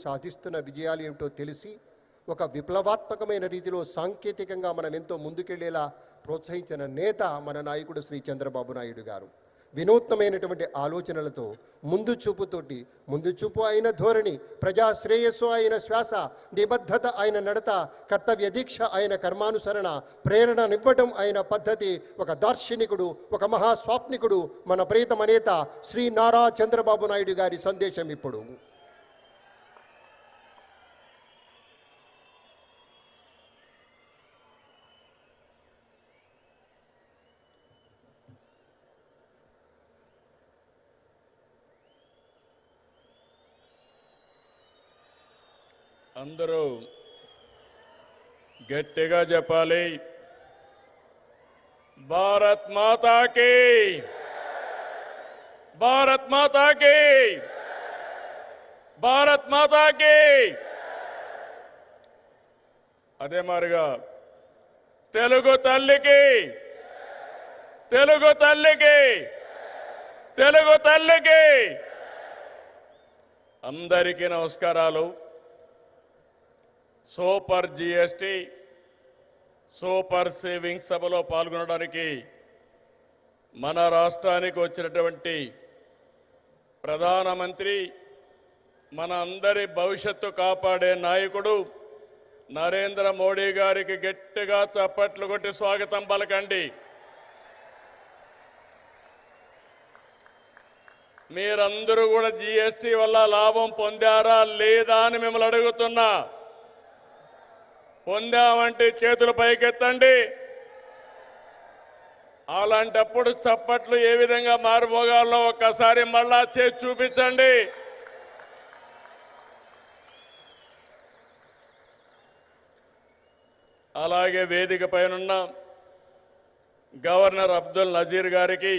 సాధిస్తున్న విజయాలు ఏమిటో తెలిసి ఒక విప్లవాత్మకమైన రీతిలో సాంకేతికంగా మనం ఎంతో ముందుకెళ్లేలా ప్రోత్సహించిన నేత మన నాయకుడు శ్రీ చంద్రబాబు నాయుడు గారు. వినూత్నమైనటువంటి ఆలోచనలతో ముందు చూపు అయిన ధోరణి, ప్రజా శ్రేయస్సు అయిన శ్వాస, నిబద్ధత అయిన నడత, కర్తవ్య దీక్ష అయిన కర్మానుసరణ, ప్రేరణనివ్వడం అయిన పద్ధతి, ఒక దార్శనికుడు, ఒక మహాస్వాప్నికుడు మన ప్రియతమ నేత శ్రీ నారా చంద్రబాబు నాయుడు గారి సందేశం ఇప్పుడు. అందరూ గట్టిగా చెప్పాలి. భారత్ మాతాకి, భారత్ మాతాకి, భారత్ మాతాకి. అదే మారిగా తెలుగు తల్లికి, తెలుగు తల్లికి, తెలుగు తల్లికి. అందరికీ నమస్కారాలు. సూపర్ జిఎస్టీ, సూపర్ సేవింగ్స్ సభలో పాల్గొనడానికి మన రాష్ట్రానికి వచ్చినటువంటి ప్రధానమంత్రి, మన అందరి భవిష్యత్తు కాపాడే నాయకుడు నరేంద్ర మోడీ గారికి గట్టిగా చప్పట్లు కొట్టి స్వాగతం పలకండి. మీరందరూ కూడా జిఎస్టీ వల్ల లాభం పొందారా లేదా అని మిమ్మల్ని అడుగుతున్నా. పొందామంటే చేతులు పైకెత్తండి. అలాంటప్పుడు చప్పట్లు ఏ విధంగా మారుమోగాలో ఒక్కసారి మళ్ళా చేసి చూపించండి. అలాగే వేదిక పైనున్న గవర్నర్ అబ్దుల్ నజీర్ గారికి,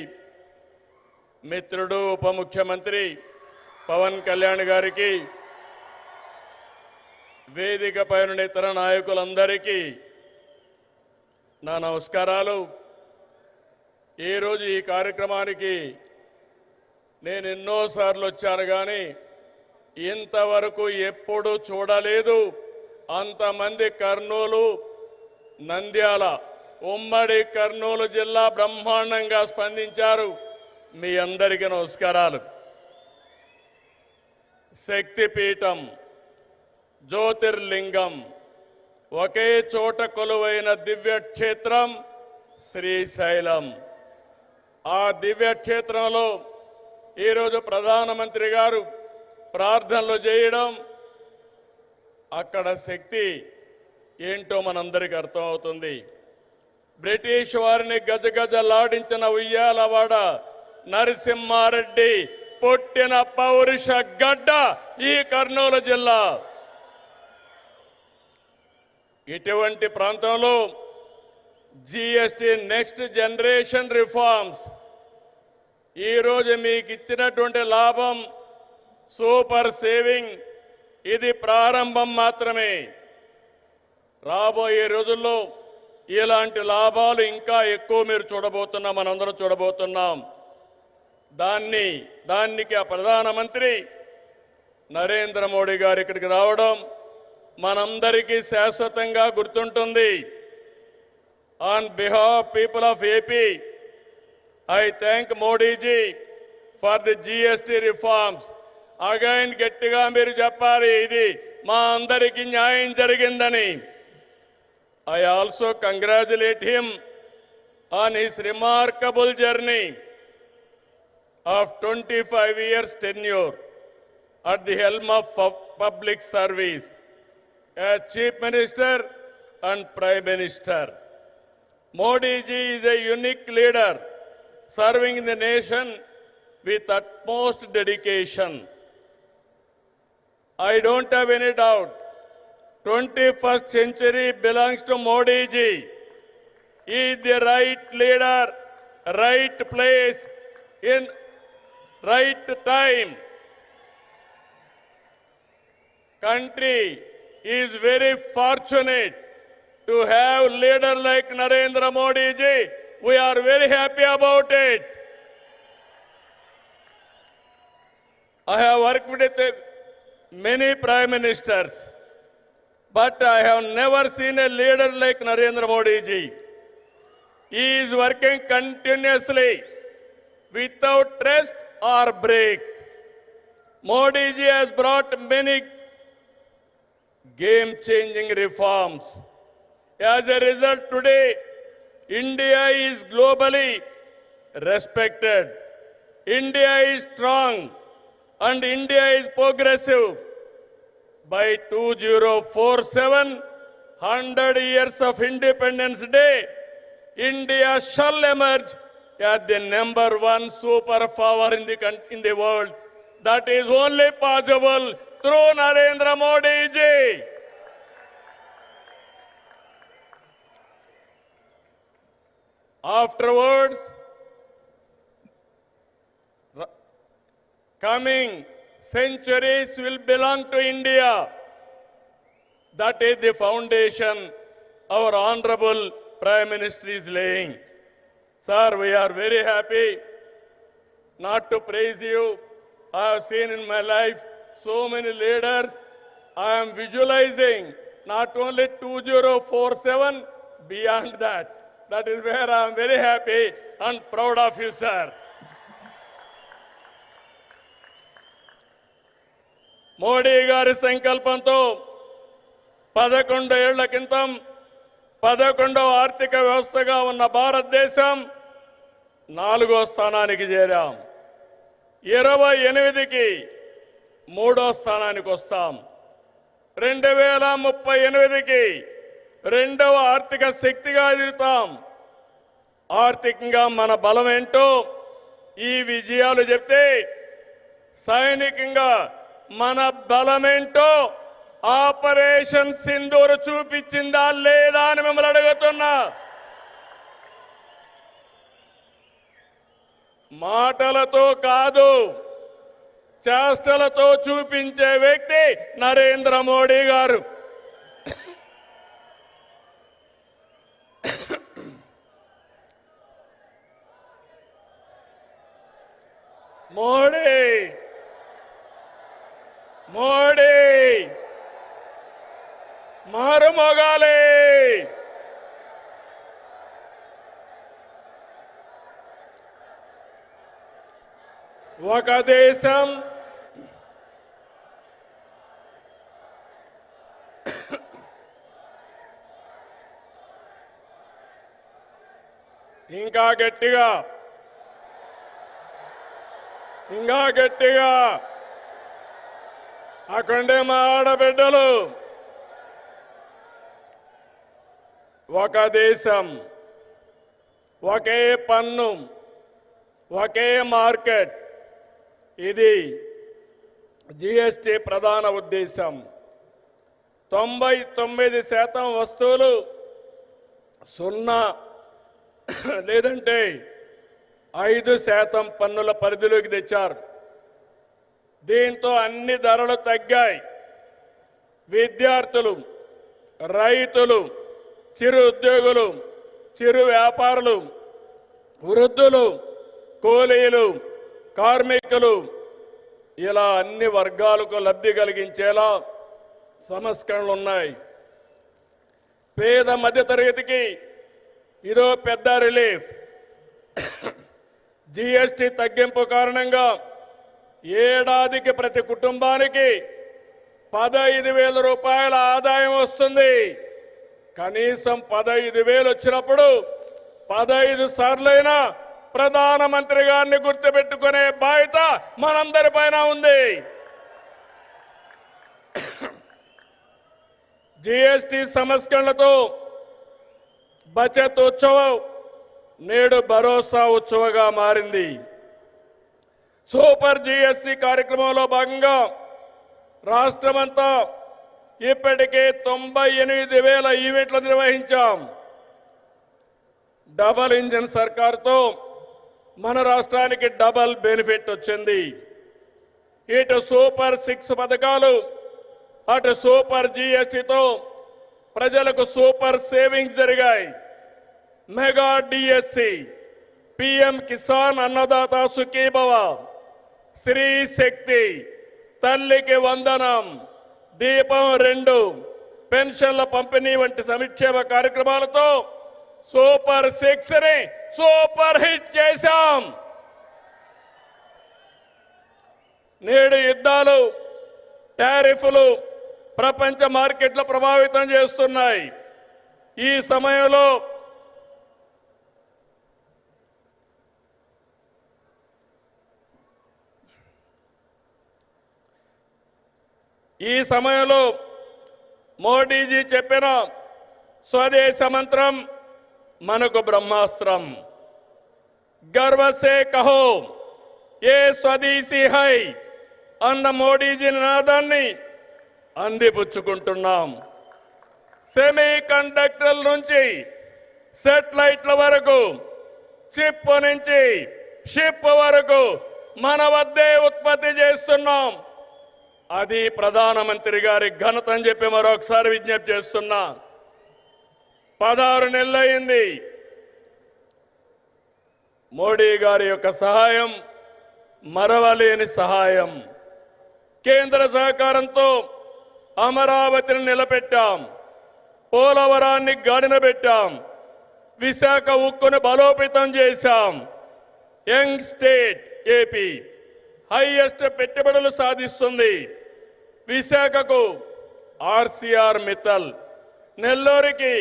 మిత్రుడు ఉప ముఖ్యమంత్రి పవన్ కళ్యాణ్ గారికి, వేదిక పైన ఇతర నాయకులందరికీ నా నమస్కారాలు. ఈరోజు ఈ కార్యక్రమానికి నేను ఎన్నోసార్లు వచ్చాను కానీ ఇంతవరకు ఎప్పుడూ చూడలేదు. అంతమంది కర్నూలు, నంద్యాల, ఉమ్మడి కర్నూలు జిల్లా బ్రహ్మాండంగా స్పందించారు. మీ అందరికీ నమస్కారాలు. శక్తిపీఠం, జ్యోతిర్లింగం, ఒకే చోట కొలువైన దివ్యక్షేత్రం శ్రీశైలం. ఆ దివ్యక్షేత్రంలో ఈరోజు ప్రధానమంత్రి గారు ప్రార్థనలు చేయడం, అక్కడ శక్తి ఏంటో మనందరికీ అర్థమవుతుంది. బ్రిటిష్ వారిని గజగజలాడించిన ఉయ్యాలవాడ నరసింహారెడ్డి పుట్టిన పౌరుష గడ్డ ఈ కర్నూలు జిల్లా. ఇటువంటి ప్రాంతంలో జిఎస్టీ నెక్స్ట్ జనరేషన్ రిఫార్మ్స్ ఈరోజు మీకు ఇచ్చినటువంటి లాభం సూపర్ సేవింగ్, ఇది ప్రారంభం మాత్రమే. రాబోయే రోజుల్లో ఇలాంటి లాభాలు ఇంకా ఎక్కువ మీరు చూడబోతున్నాం, మనందరం చూడబోతున్నాం. దానికి ఆ ప్రధానమంత్రి నరేంద్ర మోడీ గారు ఇక్కడికి రావడం మనందరికీ శాశ్వతంగా గుర్తుంటుంది. On behalf people of AP, I thank Modiji for the GST reforms. Again గట్టిగా మీరు చెప్పాలి, ఇది మా అందరికీ న్యాయం జరిగిందని. I also congratulate him on his remarkable journey of 25 years tenure at the helm of public service as Chief Minister and Prime Minister. Modi ji is a unique leader serving the nation with utmost dedication. I don't have any doubt 21st century belongs to Modi ji. He is the right leader, right place, in right time. Country is very fortunate to have leader like Narendra Modi ji. We are very happy about it. I have worked with many prime ministers, but I have never seen a leader like Narendra Modi ji. He is working continuously without rest or break. Modi ji has brought many game-changing reforms. As a result, today, India is globally respected. India is strong and India is progressive. By 2047, 100 years of Independence Day, India shall emerge as the #1 superpower in the world. That is only possible through Narendra Modi ji. Afterwards, coming centuries will belong to India. That is the foundation our Honorable Prime Minister is laying. Sir, we are very happy not to praise you. I have seen in my life so many leaders. I am visualizing not only 2047, beyond that. That is where I am very happy and proud of you, sir. Modi గారి సంకల్పంతో 11 ఏళ్ల క్రితం 11వ ఆర్థిక వ్యవస్థగా ఉన్న భారతదేశం 4వ స్థానానికి చేరాం. 28కి 3వ స్థానానికి వస్తాం. 2038కి 2వ ఆర్థిక శక్తిగా ఎదుగుతాం. ఆర్థికంగా మన బలం ఏంటో ఈ విజయాలు చెప్తే, సైనికంగా మన బలమేంటో ఆపరేషన్ సింధూర్ చూపించిందా లేదా అని మిమ్మల్ని అడుగుతున్నా. మాటలతో కాదు, చేష్టలతో చూపించే వ్యక్తి నరేంద్ర మోడీ గారు. మోడీ మోడీ మారుమోగాలి. ఒక దేశం ఇంకా గట్టిగా అక్కడే మా ఆడబిడ్డలు. ఒక దేశం, ఒకే పన్ను, ఒకే మార్కెట్. ఇది జిఎస్టి ప్రధాన ఉద్దేశం. 99% వస్తువులు 0 లేదంటే 5% పన్నుల పరిధిలోకి తెచ్చారు. దీంతో అన్ని ధరలు తగ్గాయి. విద్యార్థులు, రైతులు, చిరు ఉద్యోగులు, చిరు వ్యాపారులు, వృద్ధులు, కూలీలు, కార్మికులు, ఇలా అన్ని వర్గాలకు లబ్ధి కలిగించేలా సంస్కరణలు ఉన్నాయి. పేద మధ్యతరగతికి ఇదో పెద్ద రిలీఫ్. జిఎస్టి తగ్గింపు కారణంగా ఏడాదికి ప్రతి కుటుంబానికి 15,000 రూపాయల ఆదాయం వస్తుంది. కనీసం 15,000 వచ్చినప్పుడు 15 సార్లైనా ప్రధానమంత్రి గారిని గుర్తుపెట్టుకునే బాధ్యత మనందరిపైన ఉంది. జిఎస్టి సంస్కరణలతో బచత్ ఉత్సవం నేడు భరోసా ఉత్సవంగా మారింది. సూపర్ జిఎస్టి కార్యక్రమంలో భాగంగా రాష్ట్రమంతా ఇప్పటికే 98,000 ఈవెంట్లు నిర్వహించాం. డబల్ ఇంజిన్ సర్కార్తో మన రాష్ట్రానికి డబల్ బెనిఫిట్ వచ్చింది. ఇటు సూపర్ 6 పథకాలు, అటు సూపర్ జిఎస్టితో ప్రజలకు సూపర్ సేవింగ్స్ జరిగాయి. Mega DSC, PM Kisan Annadata Sukhibhava, Shri శక్తి, తల్లికి వందనం, దీపం 2, పెన్షన్ల పంపిణీ వంటి సంక్షేమ కార్యక్రమాలతో సూపర్ 6ని సూపర్ హిట్ చేశాం. నేడు యుద్ధాలు, టారిఫ్లు ప్రపంచ మార్కెట్లు ప్రభావితం చేస్తున్నాయి. ఈ సమయంలో మోడీజీ చెప్పిన స్వదేశ మంత్రం మనకు బ్రహ్మాస్త్రం. గర్వ సే కహో ఏ స్వదేశీ హై అన్న మోడీజీ నినాదాన్ని అందిపుచ్చుకుంటున్నాం. సెమీ కండక్టర్ల నుంచి సెటిలైట్ల వరకు, చిప్ నుంచి షిప్ వరకు మన వద్దే ఉత్పత్తి చేస్తున్నాం. అది ప్రధానమంత్రి గారి ఘనత అని చెప్పి మరొకసారి విజ్ఞప్తి చేస్తున్నా. 16 నెలలైంది. మోడీ గారి యొక్క సహాయం మరవలేని సహాయం. కేంద్ర సహకారంతో అమరావతిని నిలబెట్టాం, పోలవరాన్ని గాడిన పెట్టాం, విశాఖ ఉక్కును బలోపేతం చేశాం. యంగ్ స్టేట్ ఏపీ హైయెస్ట్ పెట్టుబడులు సాధిస్తుంది. విశాఖకు ఆర్సీఆర్ మిత్తల్, నెల్లూరుకి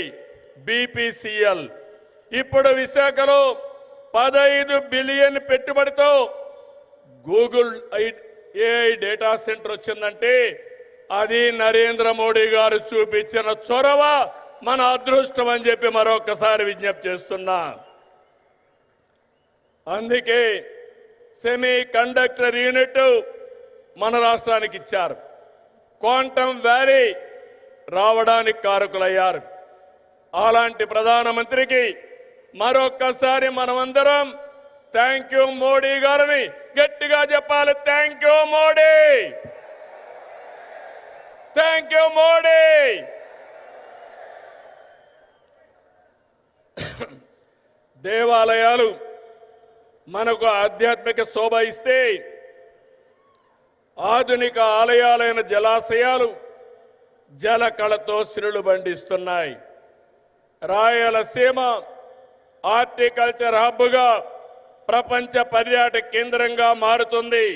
బీపీసీఎల్. ఇప్పుడు విశాఖలో 15 బిలియన్ పెట్టుబడితో గూగుల్ ఏఐ డేటా సెంటర్ వచ్చిందంటే అది నరేంద్ర మోడీ గారు చూపించిన చొరవ, మన అదృష్టం అని చెప్పి మరొకసారి విజ్ఞప్తి చేస్తున్నా. అందుకే సెమీ కండక్టర్ యూనిట్ మన రాష్ట్రానికి ఇచ్చారు. క్వాంటమ్ వ్యాలీ రావడానికి కారకులయ్యారు. అలాంటి ప్రధానమంత్రికి మరొక్కసారి మనమందరం థ్యాంక్ యూ మోడీ గారిని గట్టిగా చెప్పాలి. Thank you Modi, thank you Modi. దేవాలయాలు మనకు ఆధ్యాత్మిక శోభ ఇస్తే, ఆధునిక ఆలయాలైన జలాశయాలు జల కళతో సిరులు బండిస్తున్నాయి. రాయలసీమ హార్టికల్చర్ హబ్గా ప్రపంచ పర్యాటక కేంద్రంగా మారుతుంది.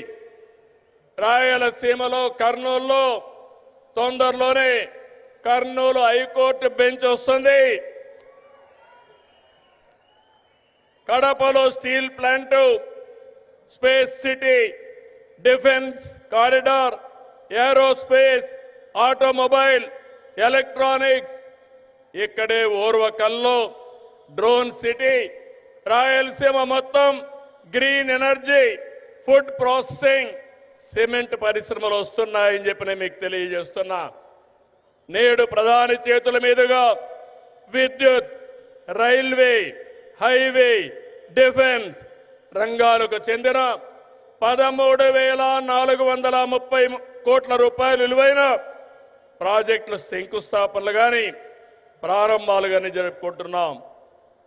రాయలసీమలో కర్నూలులో తొందరలోనే కర్నూలు హైకోర్టు బెంచ్ వస్తుంది. కడపలో steel plant, space city, defence corridor, aerospace, automobile, electronics. ఇక్కడే ఓర్వకల్లో డ్రోన్ సిటీ. రాయలసీమ మొత్తం green energy, food processing, cement పరిశ్రమలు వస్తున్నాయని చెప్పి నేను మీకు తెలియజేస్తున్నా. నేడు ప్రధాని చేతుల మీదుగా విద్యుత్, రైల్వే, హైవే, డిఫెన్స్ రంగాలకు చెందిన 13,430 కోట్ల రూపాయలు విలువైన ప్రాజెక్టుల శంకుస్థాపనలు కానీ ప్రారంభాలు కానీ జరుపుకుంటున్నాం.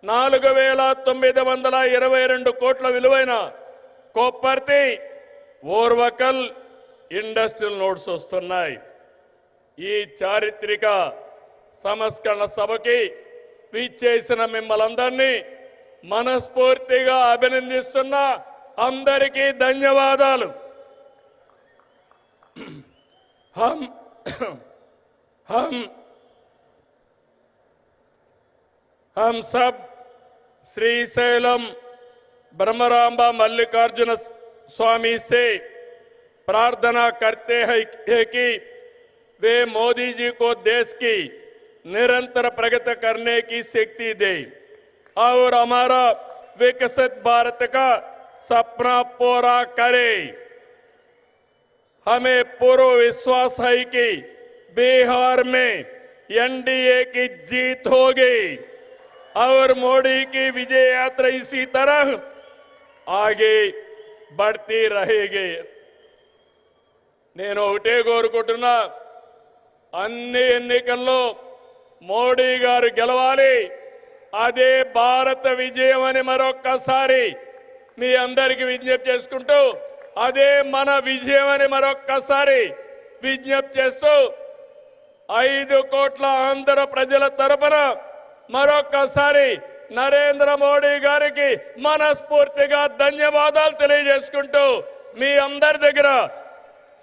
4,922 కోట్ల విలువైన కొప్పర్తి, ఓర్వకల్ ఇండస్ట్రియల్ నోడ్స్ వస్తున్నాయి. ఈ చారిత్రక సంస్కరణ సభకి విచ్చేసిన మిమ్మల్ందరినీ మనస్ఫూర్తిగా అభినందిస్తున్నా. అందరికీ ధన్యవాదాలు. हम सब श्रीशैलम ब्रह्मरांबा मल्लिकार्जुन स्वामी से प्रार्थना करते हैं कि वे मोदी जी को देश की निरंतर प्रगति करने की शक्ति दे और हमारा विकसित भारत का सपना पूरा करे। हमें पूरा विश्वास है कि बिहार में एनडीए की जीत होगी और मोदी की विजय यात्रा इसी तरह आगे बढ़ती रहेगी। నేను ఒకటే కోరుకుంటున్నా, అన్ని ఎన్నికల్లో మోడీ గారు గెలవాలి. అదే భారత విజయం అని మరొక్కసారి మీ అందరికీ విజ్ఞప్తి చేసుకుంటూ అదే మన విజయం అని మరొక్కసారి విజ్ఞప్తి చేస్తూ 5 కోట్ల ఆంధ్ర ప్రజల తరపున మరొక్కసారి నరేంద్ర మోడీ గారికి మనస్ఫూర్తిగా ధన్యవాదాలు తెలియజేసుకుంటూ మీ అందరి దగ్గర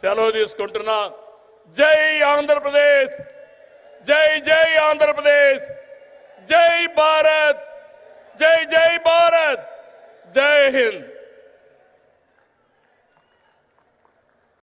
సెలవు తీసుకుంటున్నా. జై ఆంధ్రప్రదేశ్, జై జై ఆంధ్రప్రదేశ్, జై భారత్, జై జై భారత్, జై హింద్.